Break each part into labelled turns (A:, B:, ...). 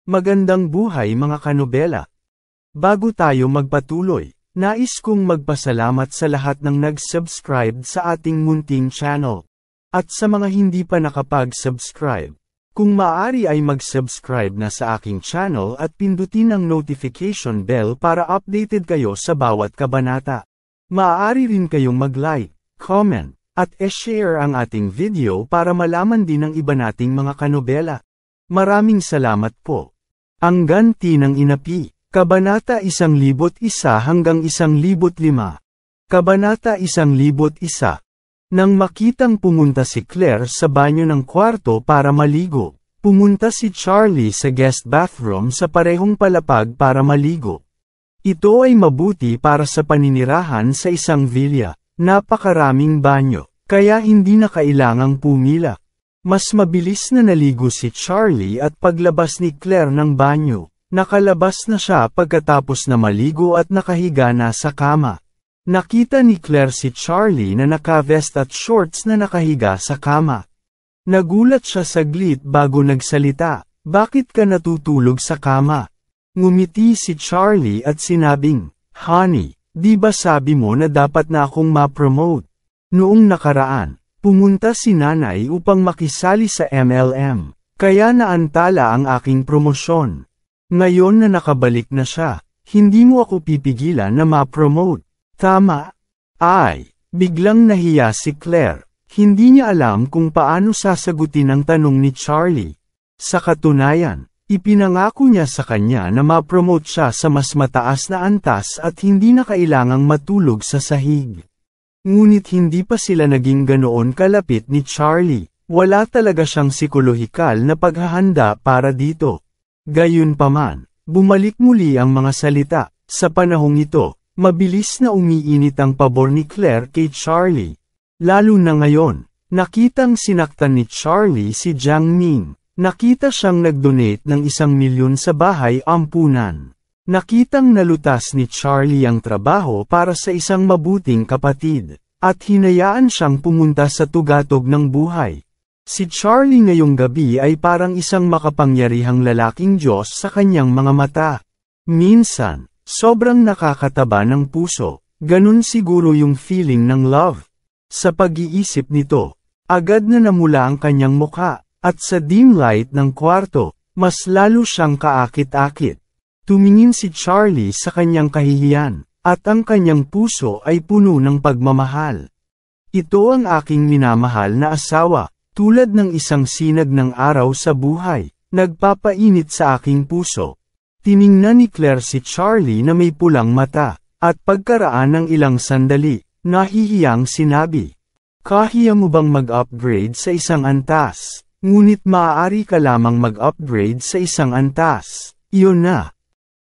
A: Magandang buhay mga kanobela. Bago tayo magpatuloy, nais kong magpasalamat sa lahat ng nag-subscribe sa ating munting channel. At sa mga hindi pa nakapag-subscribe, kung maaari ay mag-subscribe na sa aking channel at pindutin ang notification bell para updated kayo sa bawat kabanata. Maaari rin kayong mag-like, comment, at e-share ang ating video para malaman din ng iba nating mga kanobela. Maraming salamat po. Ang ganti ng inapi. Kabanata 1,001 hanggang 1,005. Kabanata 1,001. Nang makitang pumunta si Claire sa banyo ng kwarto para maligo, pumunta si Charlie sa guest bathroom sa parehong palapag para maligo. Ito ay mabuti para sa paninirahan sa isang villa. Napakaraming banyo, kaya hindi na kailangang pumila. Mas mabilis na naligo si Charlie at paglabas ni Claire ng banyo, nakalabas na siya pagkatapos na maligo at nakahiga na sa kama. Nakita ni Claire si Charlie na naka-vest at shorts na nakahiga sa kama. Nagulat siya saglit bago nagsalita, "Bakit ka natutulog sa kama?" Ngumiti si Charlie at sinabing, "Honey, di ba sabi mo na dapat na akong ma-promote? Noong nakaraan, pumunta si nanay upang makisali sa MLM, kaya naantala ang aking promosyon. Ngayon na nakabalik na siya, hindi mo ako pipigilan na ma-promote. Tama?" Ay, biglang nahiya si Claire. Hindi niya alam kung paano sasagutin ang tanong ni Charlie. Sa katunayan, ipinangako niya sa kanya na ma-promote siya sa mas mataas na antas at hindi na kailangang matulog sa sahig. Ngunit hindi pa sila naging ganoon kalapit ni Charlie. Wala talaga siyang psikolohikal na paghahanda para dito. Gayunpaman, bumalik muli ang mga salita. Sa panahong ito, mabilis na umiinit ang pabor ni Claire kay Charlie. Lalo na ngayon, nakitang sinaktan ni Charlie si Jiang Ming. Nakita siyang nag-donate ng 1,000,000 sa bahay ampunan. Nakitang nalutas ni Charlie ang trabaho para sa isang mabuting kapatid, at hinayaan siyang pumunta sa tugatog ng buhay. Si Charlie ngayong gabi ay parang isang makapangyarihang lalaking Diyos sa kanyang mga mata. Minsan, sobrang nakakataba ng puso, ganun siguro yung feeling ng love. Sa pag-iisip nito, agad na namula ang kanyang mukha, at sa dim light ng kwarto, mas lalo siyang kaakit-akit. Tumingin si Charlie sa kanyang kahihiyan, at ang kanyang puso ay puno ng pagmamahal. "Ito ang aking minamahal na asawa, tulad ng isang sinag ng araw sa buhay, nagpapainit sa aking puso." Tiningnan ni Claire si Charlie na may pulang mata, at pagkaraan ng ilang sandali, nahihiyang sinabi, "Kahiya mo bang mag-upgrade sa isang antas? Ngunit maaari ka lamang mag-upgrade sa isang antas. Iyon na."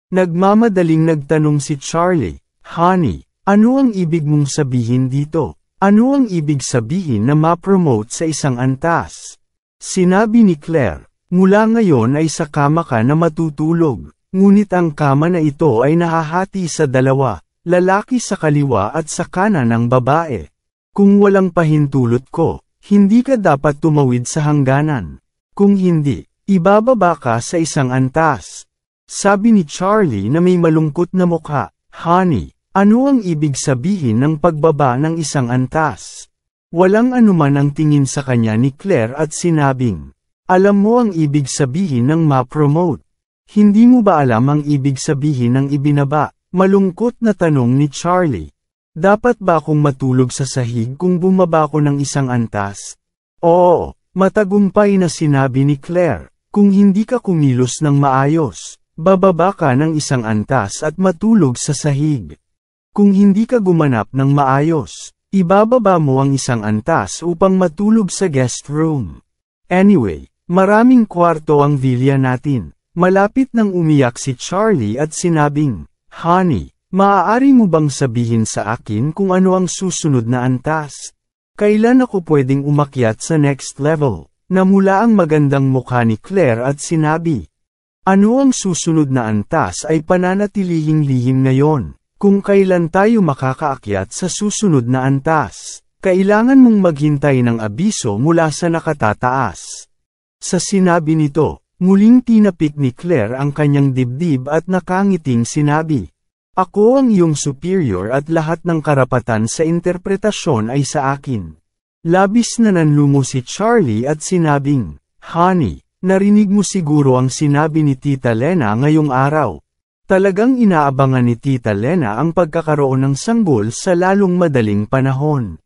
A: Nagmamadaling nagtanong si Charlie, "Honey, ano ang ibig mong sabihin dito? Ano ang ibig sabihin na ma-promote sa isang antas?" Sinabi ni Claire, "Mula ngayon ay sa kama ka na matutulog, ngunit ang kama na ito ay nahahati sa dalawa, lalaki sa kaliwa at sa kanan ng babae. Kung walang pahintulot ko, hindi ka dapat tumawid sa hangganan. Kung hindi, ibababa ka sa isang antas." Sabi ni Charlie na may malungkot na mukha, "Honey, ano ang ibig sabihin ng pagbaba ng isang antas?" Walang anuman ang tingin sa kanya ni Claire at sinabing, "Alam mo ang ibig sabihin ng ma-promote. Hindi mo ba alam ang ibig sabihin ng ibinaba?" Malungkot na tanong ni Charlie. "Dapat ba akong matulog sa sahig kung bumaba ko ng isang antas?" "Oo," matagumpay na sinabi ni Claire, "kung hindi ka kumilos ng maayos, bababa ka ng isang antas at matulog sa sahig. Kung hindi ka gumanap ng maayos, ibababa mo ang isang antas upang matulog sa guest room." Anyway, maraming kwarto ang villa natin. Malapit nang umiyak si Charlie at sinabing, "Honey, maaari mo bang sabihin sa akin kung ano ang susunod na antas? Kailan ako pwedeng umakyat sa next level?" Namula ang magandang mukha ni Claire at sinabi, "Ano ang susunod na antas ay pananatilihing lihim ngayon. Kung kailan tayo makakaakyat sa susunod na antas, kailangan mong maghintay ng abiso mula sa nakatataas." Sa sinabi nito, Muling tinapik ni Claire ang kanyang dibdib at nakangiting sinabi, "Ako ang iyong superior at lahat ng karapatan sa interpretasyon ay sa akin." Labis na nanlumo si Charlie at sinabing, "Honey, narinig mo siguro ang sinabi ni Tita Lena ngayong araw." Talagang inaabangan ni Tita Lena ang pagkakaroon ng sanggol sa lalong madaling panahon.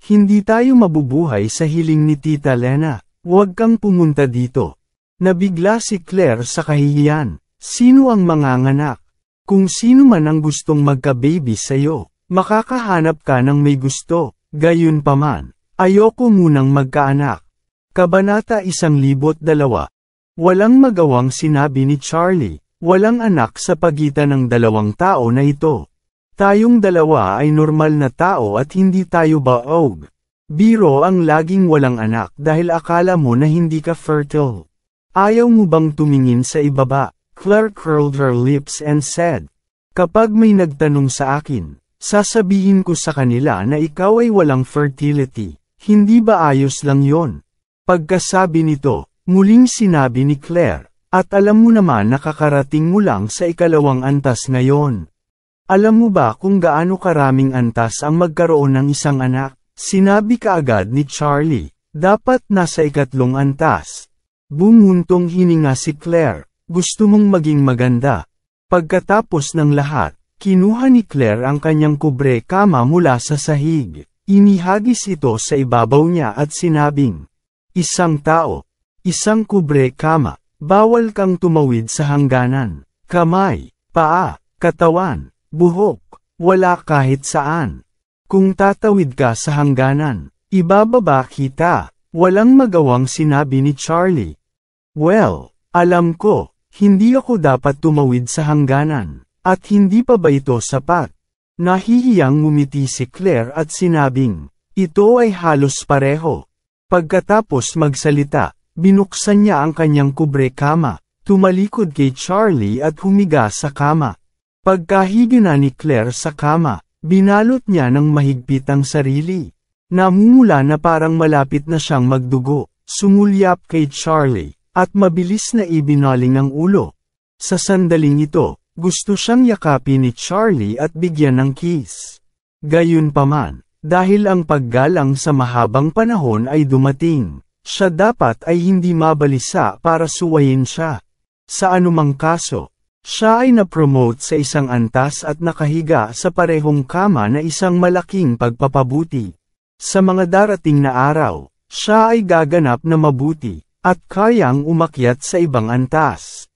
A: "Hindi tayo mabubuhay sa hiling ni Tita Lena, huwag kang pumunta dito." Nabigla si Claire sa kahihiyan. Sino ang manganganak? Kung sino man ang gustong magka-baby sa'yo, makakahanap ka ng may gusto. Gayunpaman, ayoko munang magkaanak. Kabanata 102. Walang magawang sinabi ni Charlie, walang anak sa pagitan ng dalawang tao na ito. Tayong dalawa ay normal na tao at hindi tayo baog. Biro ang laging walang anak dahil akala mo na hindi ka fertile. Ayaw mo bang tumingin sa ibaba? Claire curled her lips and said, "Kapag may nagtanong sa akin, sasabihin ko sa kanila na ikaw ay walang fertility. Hindi ba ayos lang yon?" Pagkasabi nito, muling sinabi ni Claire, "At alam mo naman nakakarating mo lang sa ikalawang antas ngayon. Alam mo ba kung gaano karaming antas ang magkaroon ng isang anak?" Sinabi kaagad ni Charlie, "Dapat nasa ikatlong antas." Bumuntong hininga si Claire, "Gusto mong maging maganda." Pagkatapos ng lahat, kinuha ni Claire ang kanyang kubre kama mula sa sahig. Inihagis ito sa ibabaw niya at sinabing, "Isang tao, isang kubre kama, bawal kang tumawid sa hangganan. Kamay, paa, katawan, buhok, wala kahit saan. Kung tatawid ka sa hangganan, ibababa kita." Walang magawang sinabi ni Charlie. "Well, alam ko, hindi ako dapat tumawid sa hangganan. At hindi pa ba ito sapat?" Nahihiyang ngumiti si Claire at sinabing, "Ito ay halos pareho." Pagkatapos magsalita, binuksan niya ang kanyang kubre kama, tumalikod kay Charlie at humiga sa kama. Pagkahiga na ni Claire sa kama, binalot niya ng mahigpit ang sarili. Namumula na parang malapit na siyang magdugo, sumulyap kay Charlie, at mabilis na ibinaling ang ulo. Sa sandaling ito, gusto siyang yakapin ni Charlie at bigyan ng kiss. Gayunpaman, dahil ang paggalang sa mahabang panahon ay dumating, siya dapat ay hindi mabalisa para suwayin siya. Sa anumang kaso, siya ay na-promote sa isang antas at nakahiga sa parehong kama na isang malaking pagpapabuti. Sa mga darating na araw, siya ay gaganap na mabuti, at kayang umakyat sa ibang antas.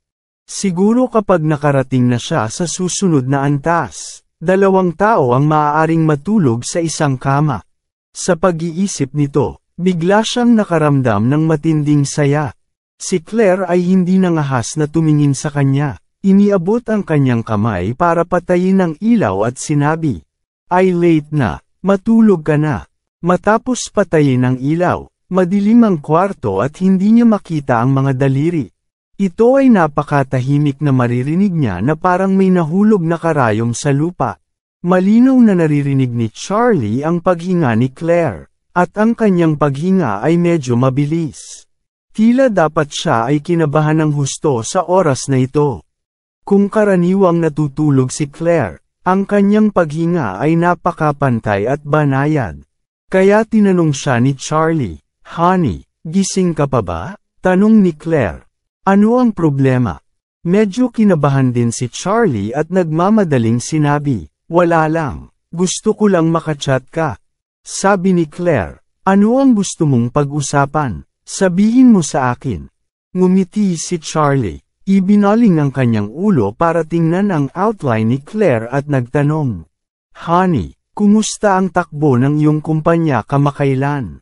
A: Siguro kapag nakarating na siya sa susunod na antas, 2 tao ang maaaring matulog sa isang kama. Sa pag-iisip nito, bigla siyang nakaramdam ng matinding saya. Si Claire ay hindi nangahas na tumingin sa kanya. Iniabot ang kanyang kamay para patayin ang ilaw at sinabi, "Ay late na, matulog ka na." Matapos patayin ang ilaw, madilim ang kwarto at hindi niya makita ang mga daliri. Ito ay napakatahimik na maririnig niya na parang may nahulog na karayom sa lupa. Malinaw na naririnig ni Charlie ang paghinga ni Claire, at ang kanyang paghinga ay medyo mabilis. Tila dapat siya ay kinabahan ng husto sa oras na ito. Kung karaniwang natutulog si Claire, ang kanyang paghinga ay napakapantay at banayad. Kaya tinanong siya ni Charlie, "Honey, gising ka pa ba?" Tanong ni Claire. "Ano ang problema?" Medyo kinabahan din si Charlie at nagmamadaling sinabi, "Wala lang, gusto ko lang makachat ka." Sabi ni Claire, "Ano ang gusto mong pag-usapan? Sabihin mo sa akin." Ngumiti si Charlie, ibinaling ang kanyang ulo para tingnan ang outline ni Claire at nagtanong, "Honey, kumusta ang takbo ng iyong kumpanya kamakailan?"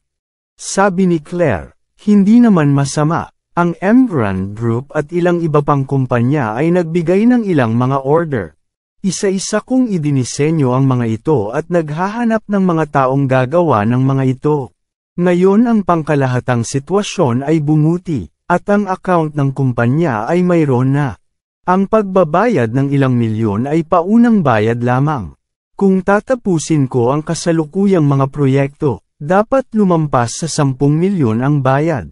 A: Sabi ni Claire, "Hindi naman masama. Ang Embrand Group at ilang iba pang kumpanya ay nagbigay ng ilang mga order. Isa-isa kong idinisenyo ang mga ito at naghahanap ng mga taong gagawa ng mga ito. Ngayon ang pangkalahatang sitwasyon ay bumuti, at ang account ng kumpanya ay mayroon na. Ang pagbabayad ng ilang milyon ay paunang bayad lamang. Kung tatapusin ko ang kasalukuyang mga proyekto, dapat lumampas sa 10 milyon ang bayad.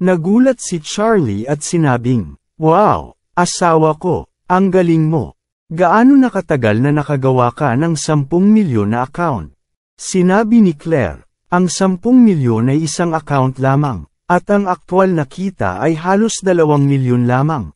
A: Nagulat si Charlie at sinabing, "Wow, asawa ko, ang galing mo. Gaano nakatagal na nakagawa ka ng 10 milyon na account?" Sinabi ni Claire, "Ang 10 milyon ay isang account lamang, at ang aktwal na kita ay halos 2 milyon lamang.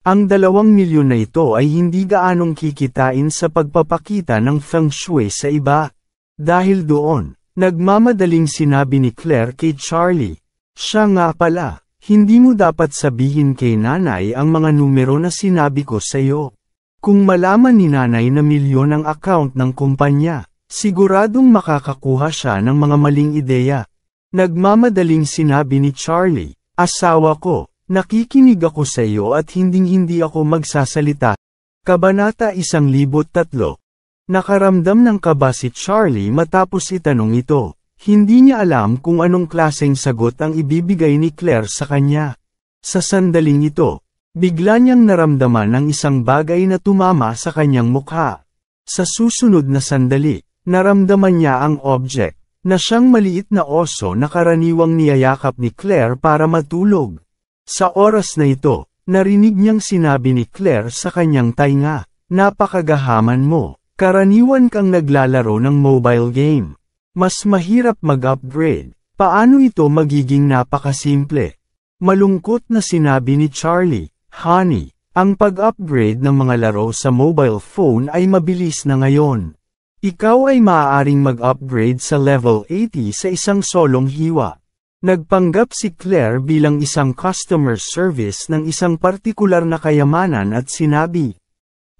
A: Ang 2 milyon na ito ay hindi gaanong kikitain sa pagpapakita ng feng shui sa iba." Dahil doon, nagmamadaling sinabi ni Claire kay Charlie, "Siya nga pala, hindi mo dapat sabihin kay nanay ang mga numero na sinabi ko sa iyo. Kung malaman ni nanay na milyon ang account ng kumpanya, siguradong makakakuha siya ng mga maling ideya." Nagmamadaling sinabi ni Charlie, "Asawa ko, nakikinig ako sa iyo at hinding-hindi ako magsasalita." Kabanata 103. Nakaramdam ng kaba si Charlie matapos itanong ito. Hindi niya alam kung anong klaseng sagot ang ibibigay ni Claire sa kanya. Sa sandaling ito, bigla niyang naramdaman ang isang bagay na tumama sa kanyang mukha. Sa susunod na sandali, naramdaman niya ang object, na siyang maliit na oso na karaniwang niyayakap ni Claire para matulog. Sa oras na ito, narinig niyang sinabi ni Claire sa kanyang tainga, "Napakagahaman mo, karaniwan kang naglalaro ng mobile game. Mas mahirap mag-upgrade, paano ito magiging napakasimple?" Malungkot na sinabi ni Charlie, "Honey, ang pag-upgrade ng mga laro sa mobile phone ay mabilis na ngayon. Ikaw ay maaaring mag-upgrade sa level 80 sa isang solong hiwa." Nagpanggap si Claire bilang isang customer service ng isang partikular na kayamanan at sinabi,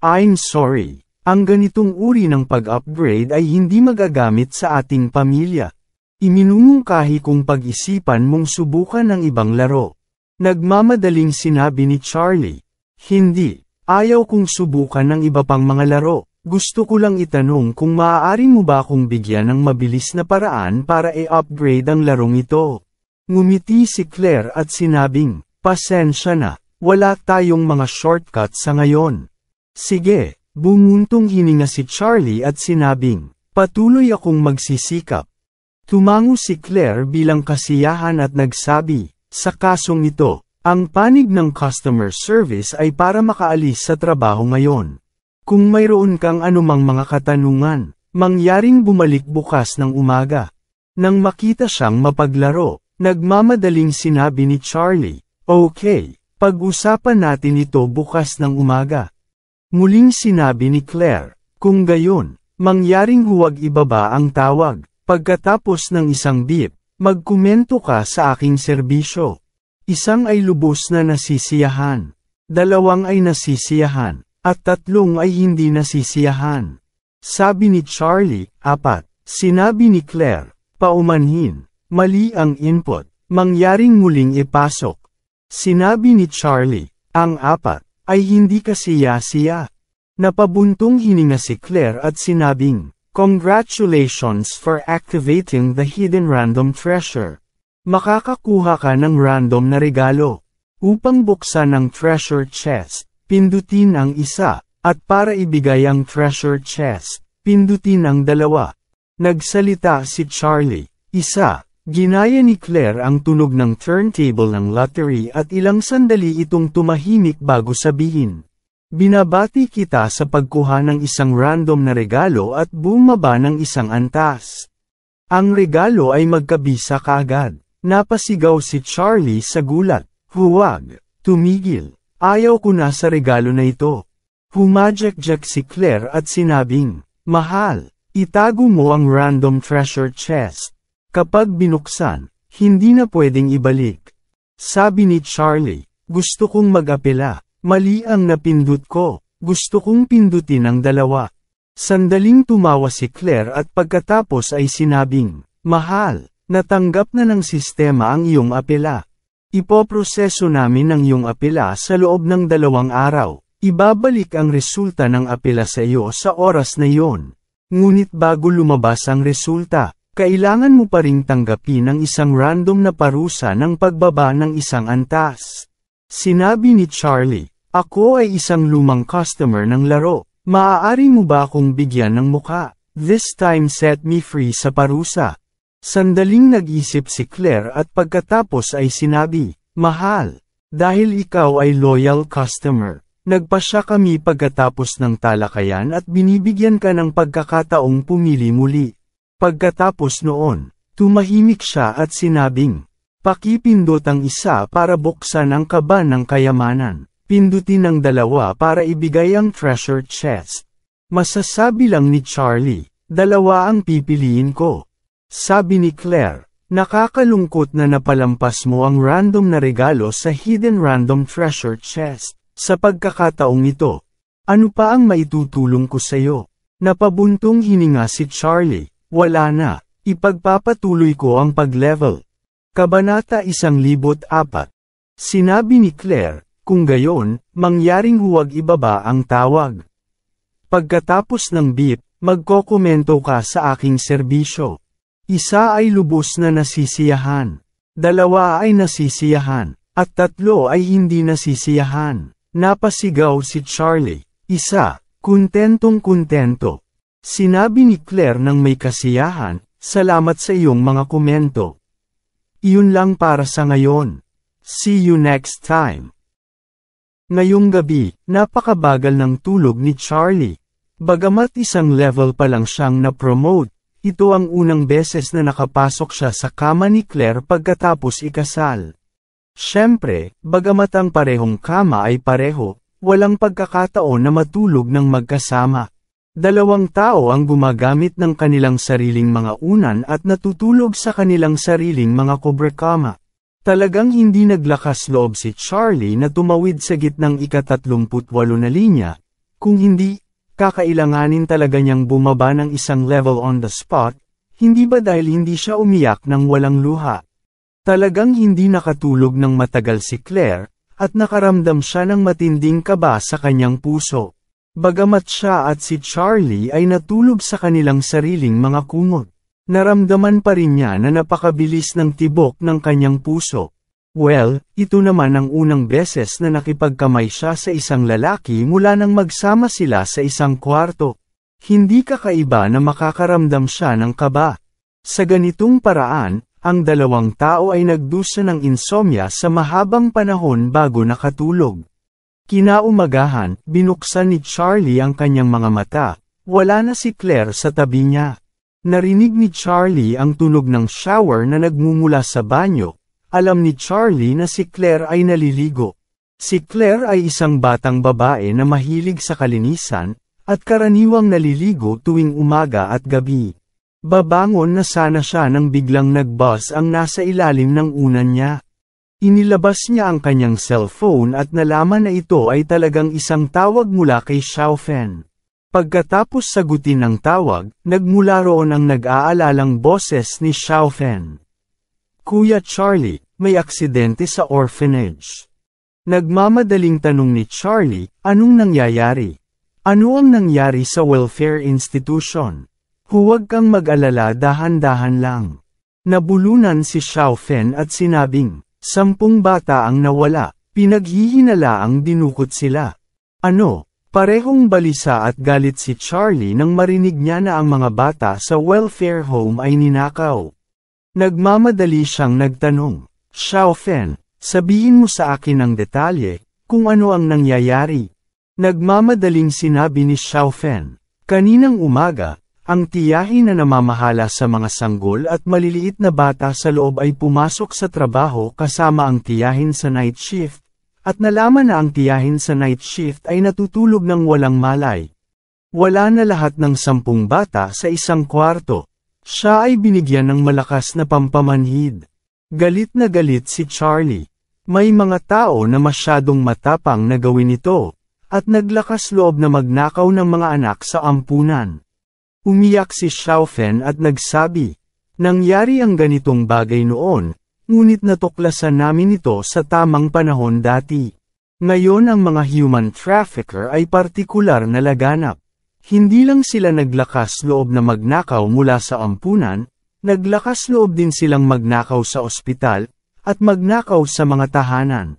A: "I'm sorry, ang ganitong uri ng pag-upgrade ay hindi magagamit sa ating pamilya. Iminumungkahi kong pag-isipan mong subukan ng ibang laro." Nagmamadaling sinabi ni Charlie, "Hindi, ayaw kong subukan ng iba pang mga laro. Gusto ko lang itanong kung maaari mo ba akong bigyan ng mabilis na paraan para i-upgrade ang larong ito." Ngumiti si Claire at sinabing, "Pasensya na, wala tayong mga shortcut sa ngayon." "Sige," bumuntong hininga si Charlie at sinabing, "Patuloy akong magsisikap." Tumango si Claire bilang kasiyahan at nagsabi, "Sa kasong ito, ang panig ng customer service ay para makaalis sa trabaho ngayon. Kung mayroon kang anumang mga katanungan, mangyaring bumalik bukas ng umaga." Nang makita siyang mapaglaro, nagmamadaling sinabi ni Charlie, "Okay, pag-usapan natin ito bukas ng umaga." Muling sinabi ni Claire, "Kung gayon, mangyaring huwag ibaba ang tawag. Pagkatapos ng isang beep, magkomento ka sa aking serbisyo." Isang ay lubos na nasisiyahan, 2 ay nasisiyahan, at 3 ay hindi nasisiyahan. Sabi ni Charlie, 4. Sinabi ni Claire, "Paumanhin. Mali ang input, mangyaring muling ipasok." Sinabi ni Charlie, "Ang 4 ay hindi kasiya-siya." Napabuntong hininga si Claire at sinabing, "Congratulations for activating the hidden random treasure. Makakakuha ka ng random na regalo. Upang buksan ang treasure chest, pindutin ang 1, at para ibigay ang treasure chest, pindutin ang 2. Nagsalita si Charlie, 1. Ginaya ni Claire ang tunog ng turntable ng lottery at ilang sandali itong tumahimik bago sabihin, "Binabati kita sa pagkuha ng isang random na regalo at bumaba ng isang antas." Ang regalo ay magkabisa kaagad. Napasigaw si Charlie sa gulat, "Huwag, tumigil, ayaw ko na sa regalo na ito." Humajek-jek si Claire at sinabing, "Mahal, itago mo ang random treasure chest. Kapag binuksan, hindi na pwedeng ibalik." Sabi ni Charlie, "Gusto kong mag-apela, mali ang napindot ko, gusto kong pindutin ang 2. Sandaling tumawa si Claire at pagkatapos ay sinabing, "Mahal, natanggap na ng sistema ang iyong apela. Ipoproseso namin ang iyong apela sa loob ng 2 araw. Ibabalik ang resulta ng apela sa iyo sa oras na iyon. Ngunit bago lumabas ang resulta, kailangan mo pa ring tanggapin ang isang random na parusa ng pagbaba ng isang antas." Sinabi ni Charlie, "Ako ay isang lumang customer ng laro. Maaari mo ba akong bigyan ng muka? This time set me free sa parusa." Sandaling nag-isip si Claire at pagkatapos ay sinabi, Mahal, dahil ikaw ay loyal customer, nagpasya kami pagkatapos ng talakayan at binibigyan ka ng pagkakataong pumili muli. Pagkatapos noon, tumahimik siya at sinabing, pakipindot ang isa para buksan ang kaba ng kayamanan. Pindutin ang dalawa para ibigay ang treasure chest. Masasabi lang ni Charlie, dalawa ang pipiliin ko. Sabi ni Claire, nakakalungkot na napalampas mo ang random na regalo sa hidden random treasure chest. Sa pagkakataong ito, ano pa ang maitutulong ko sa'yo? Napabuntong hininga si Charlie, wala na, ipagpapatuloy ko ang pag-level. Kabanata 104. Sinabi ni Claire, kung gayon, mangyaring huwag ibaba ang tawag. Pagkatapos ng beep, magkokomento ka sa aking serbisyo. Isa ay lubos na nasisiyahan. Dalawa ay nasisiyahan. At tatlo ay hindi nasisiyahan. Napasigaw si Charlie. Isa, kuntentong-kuntento. Sinabi ni Claire ng may kasiyahan, salamat sa iyong mga komento. Iyon lang para sa ngayon. See you next time. Ngayong gabi, napakabagal ng tulog ni Charlie. Bagamat isang level pa lang siyang na-promote, ito ang unang beses na nakapasok siya sa kama ni Claire pagkatapos ikasal. Siyempre, bagamat ang parehong kama ay pareho, walang pagkakataon na matulog ng magkasama. Dalawang tao ang gumagamit ng kanilang sariling mga unan at natutulog sa kanilang sariling mga kobrekama. Talagang hindi naglakas loob si Charlie na tumawid sa gitnang ika-38 na linya, kung hindi, kakailanganin talaga niyang bumaba ng isang level on the spot, hindi ba dahil hindi siya umiyak ng walang luha. Talagang hindi nakatulog ng matagal si Claire, at nakaramdam siya ng matinding kaba sa kanyang puso. Bagamat siya at si Charlie ay natulog sa kanilang sariling mga kumot. Naramdaman pa rin niya na napakabilis ng tibok ng kanyang puso. Well, ito naman ang unang beses na nakipagkamay siya sa isang lalaki mula nang magsama sila sa isang kwarto. Hindi kakaiba na makakaramdam siya ng kaba. Sa ganitong paraan, ang dalawang tao ay nagdusa ng insomnia sa mahabang panahon bago nakatulog. Kinaumagahan, binuksan ni Charlie ang kanyang mga mata. Wala na si Claire sa tabi niya. Narinig ni Charlie ang tunog ng shower na nagmumula sa banyo. Alam ni Charlie na si Claire ay naliligo. Si Claire ay isang batang babae na mahilig sa kalinisan, at karaniwang naliligo tuwing umaga at gabi. Babangon na sana siya nang biglang nag-buzz ang nasa ilalim ng unan niya. Inilabas niya ang kanyang cellphone at nalaman na ito ay talagang isang tawag mula kay Xiaofen. Pagkatapos sagutin ang tawag, nagmula roon ang nag-aalalang boses ni Xiaofen. Kuya Charlie, may aksidente sa orphanage. Nagmamadaling tanong ni Charlie, anong nangyayari? Ano ang nangyari sa welfare institution? Huwag kang mag-alala, dahan-dahan lang. Nabulunan si Xiaofen at sinabing, 10 bata ang nawala, pinaghihinalaang dinukot sila. Ano? Parehong balisa at galit si Charlie nang marinig niya na ang mga bata sa welfare home ay ninakaw. Nagmamadali siyang nagtanong, Xiaofen, sabihin mo sa akin ang detalye, kung ano ang nangyayari. Nagmamadaling sinabi ni Xiaofen, kaninang umaga, ang tiyahin na namamahala sa mga sanggol at maliliit na bata sa loob ay pumasok sa trabaho kasama ang tiyahin sa night shift. At nalaman na ang tiyahin sa night shift ay natutulog ng walang malay. Wala na lahat ng 10 bata sa isang kwarto. Siya ay binigyan ng malakas na pampamanhid. Galit na galit si Charlie. May mga tao na masyadong matapang na gawin ito, at naglakas loob na magnakaw ng mga anak sa ampunan. Umiyak si Xiaofen at nagsabi, nangyari ang ganitong bagay noon, ngunit natuklasan namin ito sa tamang panahon dati. Ngayon ang mga human trafficker ay partikular na laganap. Hindi lang sila naglakas loob na magnakaw mula sa ampunan, naglakas loob din silang magnakaw sa ospital, at magnakaw sa mga tahanan.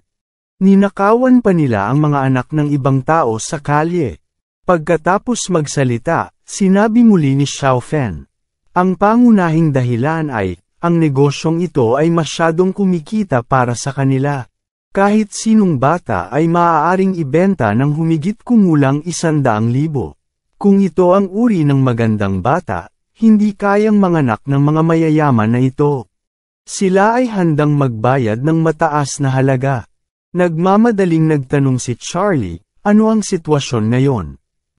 A: Ninakawan pa nila ang mga anak ng ibang tao sa kalye. Pagkatapos magsalita, sinabi muli ni Xiaofen, ang pangunahing dahilan ay, ang negosyong ito ay masyadong kumikita para sa kanila. Kahit sinong bata ay maaaring ibenta ng humigit kumulang 100,000. Kung ito ang uri ng magandang bata, hindi kayang manganak ng mga mayayaman na ito. Sila ay handang magbayad ng mataas na halaga. Nagmamadaling nagtanong si Charlie, ano ang sitwasyon ngayon?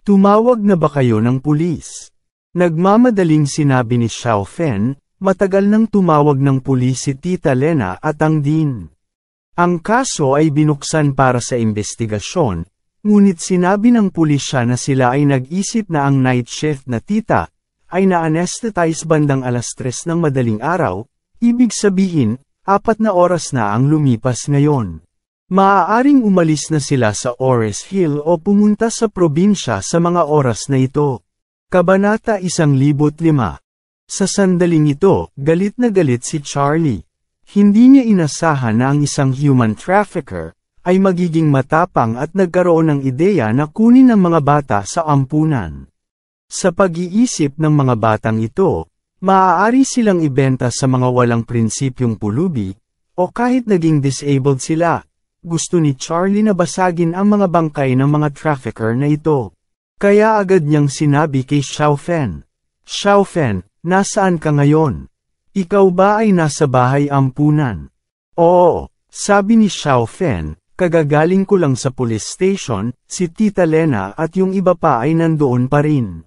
A: Tumawag na ba kayo ng pulis? Nagmamadaling sinabi ni Xiao Fen, matagal nang tumawag ng pulis si Tita Lena at ang Dean. Ang kaso ay binuksan para sa investigasyon, ngunit sinabi ng pulisya na sila ay nag-isip na ang night shift na tita ay na-anesthetize bandang 3:00 ng madaling araw, ibig sabihin, 4 na oras na ang lumipas ngayon. Maaaring umalis na sila sa Ores Hill o pumunta sa probinsya sa mga oras na ito. Kabanata 105. Sa sandaling ito, galit na galit si Charlie. Hindi niya inasahan na ang isang human trafficker ay magiging matapang at nagkaroon ng ideya na kunin ang mga bata sa ampunan. Sa pag-iisip ng mga batang ito, maaari silang ibenta sa mga walang prinsipyong pulubi, o kahit naging disabled sila. Gusto ni Charlie na basagin ang mga bangkay ng mga trafficker na ito. Kaya agad niyang sinabi kay Xiao Fen, Xiao Fen, nasaan ka ngayon? Ikaw ba ay nasa bahay ampunan? Oo, sabi ni Xiao Fen. Kagagaling ko lang sa police station, si Tita Lena at yung iba pa ay nandoon pa rin.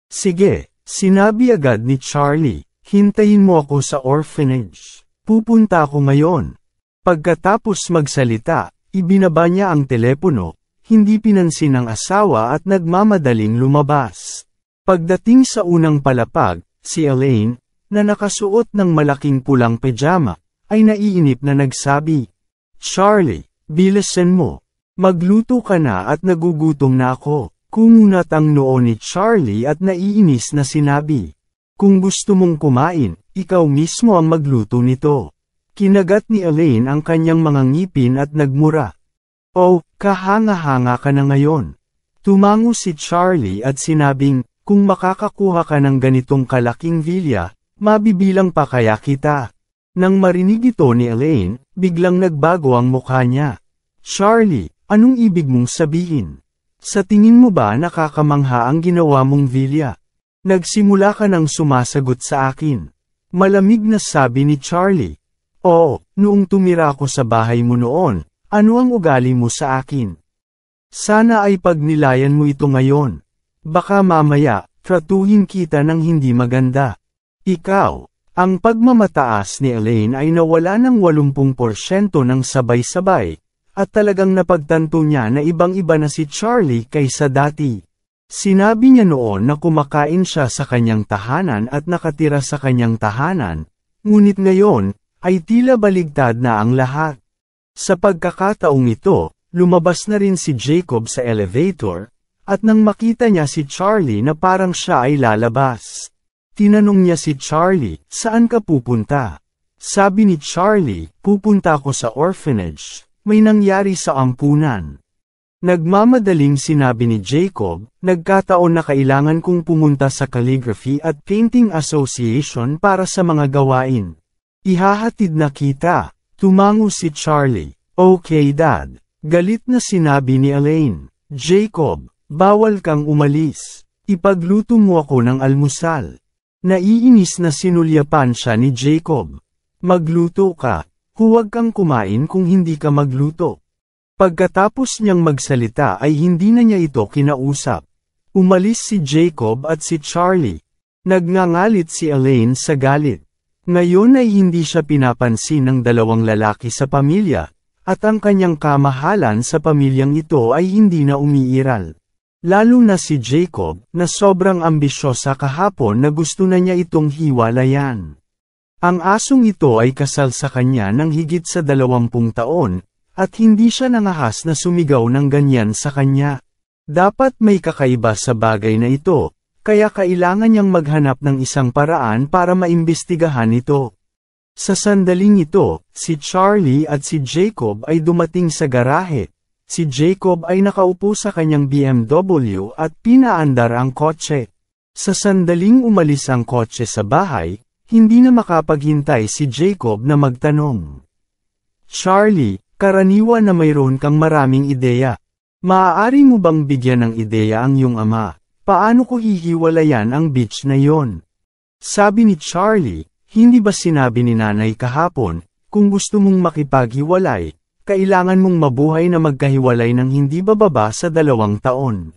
A: Sige, sinabi agad ni Charlie, hintayin mo ako sa orphanage. Pupunta ako ngayon. Pagkatapos magsalita, ibinaba niya ang telepono, hindi pinansin ng asawa at nagmamadaling lumabas. Pagdating sa unang palapag, si Elaine, na nakasuot ng malaking pulang pajama, ay naiinip na nagsabi, Charlie, bilisan mo. Magluto ka na at nagugutom na ako. Kumunat ang noo ni Charlie at naiinis na sinabi. Kung gusto mong kumain, ikaw mismo ang magluto nito. Kinagat ni Elaine ang kanyang mga ngipin at nagmura. Oh, kahanga-hanga ka na ngayon. Tumango si Charlie at sinabing, kung makakakuha ka ng ganitong kalaking vilya, mabibilang pa kaya kita. Nang marinig ito ni Elaine, biglang nagbago ang mukha niya. Charlie, anong ibig mong sabihin? Sa tingin mo ba nakakamangha ang ginawa mong vilya? Nagsimula ka nang sumasagot sa akin. Malamig na sabi ni Charlie. Oo, noong tumira ako sa bahay mo noon, ano ang ugali mo sa akin? Sana ay pagnilayan mo ito ngayon. Baka mamaya, tratuhin kita ng hindi maganda. Ikaw. Ang pagmamataas ni Elaine ay nawala ng 80% ng sabay-sabay, at talagang napagtanto niya na ibang-iba na si Charlie kaysa dati. Sinabi niya noon na kumakain siya sa kanyang tahanan at nakatira sa kanyang tahanan, ngunit ngayon, ay tila baligtad na ang lahat. Sa pagkakataong ito, lumabas na rin si Jacob sa elevator, at nang makita niya si Charlie na parang siya ay lalabas. Tinanong niya si Charlie, saan ka pupunta? Sabi ni Charlie, pupunta ako sa orphanage, may nangyari sa ampunan. Nagmamadaling sinabi ni Jacob, nagkataon na kailangan kong pumunta sa Calligraphy at Painting Association para sa mga gawain. Ihahatid na kita. Tumango si Charlie. Okay Dad. Galit na sinabi ni Elaine. Jacob, bawal kang umalis. Ipagluto mo ako ng almusal. Naiinis na sinulyapan siya ni Jacob. Magluto ka, huwag kang kumain kung hindi ka magluto. Pagkatapos niyang magsalita ay hindi na niya ito kinausap. Umalis si Jacob at si Charlie. Nagngangalit si Elaine sa galit. Ngayon ay hindi siya pinapansin ng dalawang lalaki sa pamilya, at ang kanyang kamahalan sa pamilyang ito ay hindi na umiiral. Lalo na si Jacob, na sobrang ambisyosa kahapon na gusto na niya itong hiwalayan. Ang asong ito ay kasal sa kanya ng higit sa 20 taon, at hindi siya nangahas na sumigaw ng ganyan sa kanya. Dapat may kakaiba sa bagay na ito, kaya kailangan niyang maghanap ng isang paraan para maimbestigahan ito. Sa sandaling ito, si Charlie at si Jacob ay dumating sa garahe. Si Jacob ay nakaupo sa kanyang BMW at pinaandar ang kotse. Sa sandaling umalis ang kotse sa bahay, Hindi na makapaghintay si Jacob na magtanong. Charlie, karaniwan na mayroon kang maraming ideya. Maaari mo bang bigyan ng ideya ang iyong ama? Paano ko hihiwalayan ang beach na yon? Sabi ni Charlie, hindi ba sinabi ni nanay kahapon, kung gusto mong makipaghiwalay, kailangan mong mabuhay na magkahiwalay ng hindi bababa sa 2 taon.